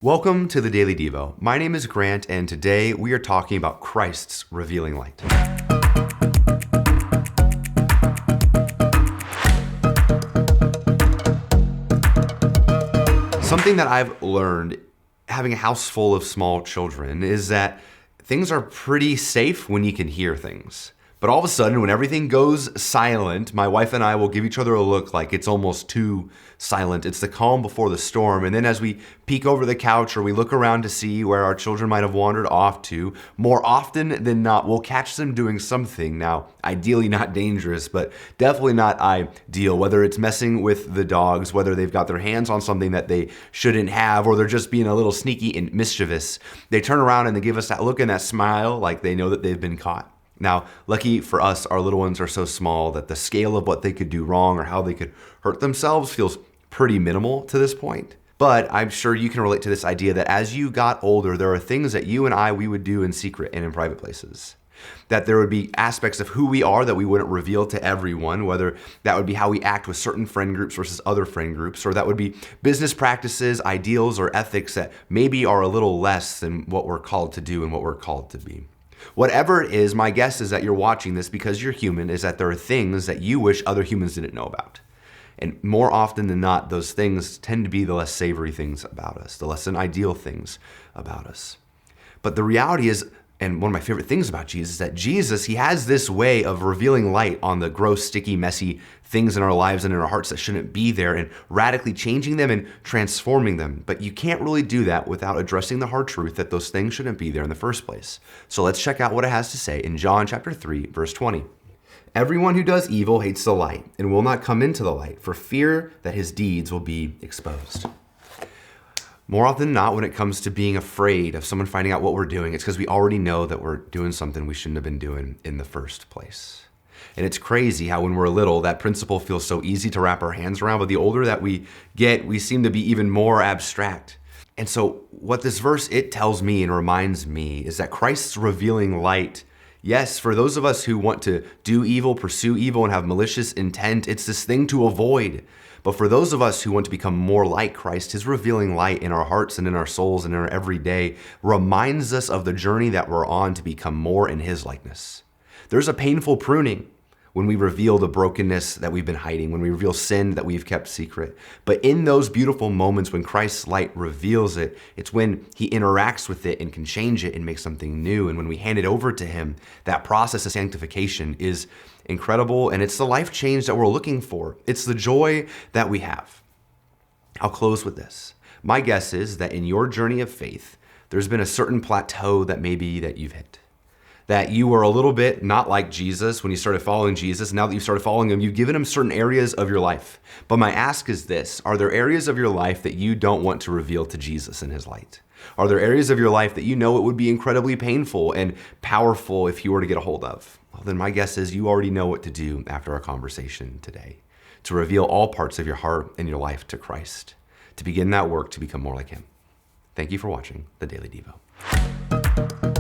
Welcome to the Daily Devo. My name is Grant, and today we are talking about Christ's revealing light. Something that I've learned having a house full of small children is that things are pretty safe when you can hear things. But all of a sudden, when everything goes silent, my wife and I will give each other a look like it's almost too silent. It's the calm before the storm. And then as we peek over the couch or we look around to see where our children might have wandered off to, more often than not, we'll catch them doing something. Now, ideally not dangerous, but definitely not ideal. Whether it's messing with the dogs, whether they've got their hands on something that they shouldn't have, or they're just being a little sneaky and mischievous, they turn around and they give us that look and that smile like they know that they've been caught. Now, lucky for us, our little ones are so small that the scale of what they could do wrong or how they could hurt themselves feels pretty minimal to this point. But I'm sure you can relate to this idea that as you got older, there are things that you and we would do in secret and in private places. That there would be aspects of who we are that we wouldn't reveal to everyone, whether that would be how we act with certain friend groups versus other friend groups, or that would be business practices, ideals, or ethics that maybe are a little less than what we're called to do and what we're called to be. Whatever it is, my guess is that you're watching this because you're human, is that there are things that you wish other humans didn't know about. And more often than not, those things tend to be the less savory things about us, the less than ideal things about us. But the reality is, and one of my favorite things about Jesus, is that Jesus, he has this way of revealing light on the gross, sticky, messy things in our lives and in our hearts that shouldn't be there and radically changing them and transforming them. But you can't really do that without addressing the hard truth that those things shouldn't be there in the first place. So let's check out what it has to say in John chapter 3, verse 20. Everyone who does evil hates the light and will not come into the light for fear that his deeds will be exposed. More often than not, when it comes to being afraid of someone finding out what we're doing, it's because we already know that we're doing something we shouldn't have been doing in the first place. And it's crazy how when we're little, that principle feels so easy to wrap our hands around, but the older that we get, we seem to be even more abstract. And so what this verse, it tells me and reminds me is that Christ's revealing light, yes, for those of us who want to do evil, pursue evil, and have malicious intent, it's this thing to avoid. But for those of us who want to become more like Christ, his revealing light in our hearts and in our souls and in our everyday reminds us of the journey that we're on to become more in his likeness. There's a painful pruning when we reveal the brokenness that we've been hiding, when we reveal sin that we've kept secret. But in those beautiful moments when Christ's light reveals it, it's when he interacts with it and can change it and make something new. And when we hand it over to him, that process of sanctification is incredible, and it's the life change that we're looking for. It's the joy that we have. I'll close with this. My guess is that in your journey of faith, there's been a certain plateau that maybe that you've hit. That you were a little bit not like Jesus when you started following Jesus. Now that you've started following him, you've given him certain areas of your life. But my ask is this: are there areas of your life that you don't want to reveal to Jesus in his light? Are there areas of your life that you know it would be incredibly painful and powerful if you were to get a hold of? Well, then my guess is you already know what to do after our conversation today, to reveal all parts of your heart and your life to Christ, to begin that work to become more like him. Thank you for watching the Daily Devo.